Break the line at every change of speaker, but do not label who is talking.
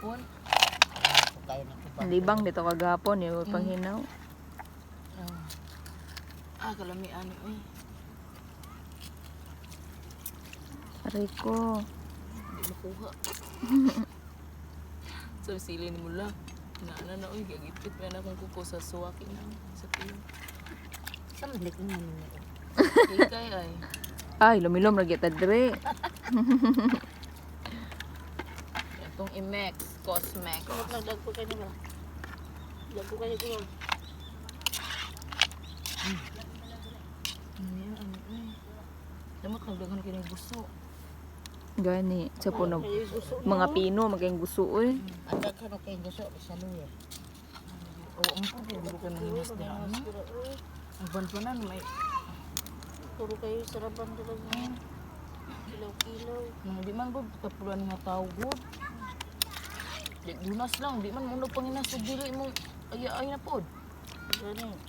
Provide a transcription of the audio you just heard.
Pon.
Libang dito kagapon, yung panghinaw.
Kalami ani oy.
Aray ko.
Hindi makuha. So sili ni mula. Na oy gagipit pa na akong kuko sa suwaki na sa tiyo.
Samalik na niya.
Kay ay.
Ay, lumilom lagi tadre.
Itong Imex Cosmex.
Nagdag ko kayo ba? Dag ko kayo ko.
Ano yan? Ano eh? Damot nagdagan kayo ng gusto.
Gani, sa puno.
Kayo gusto.
Mga pino, maging gusto eh.
Ang daghan kayo gusto sa luya.
Oo, ang pwede. Hindi ko nahinas na ano. Ang banpanan may
Puro kayo sarapan talaga. Kilaw-kilaw.
di man ko kapulan nga tao good. Di dunas lang. Di man muna panginas sa dili mo. Ay na pod.
Gani.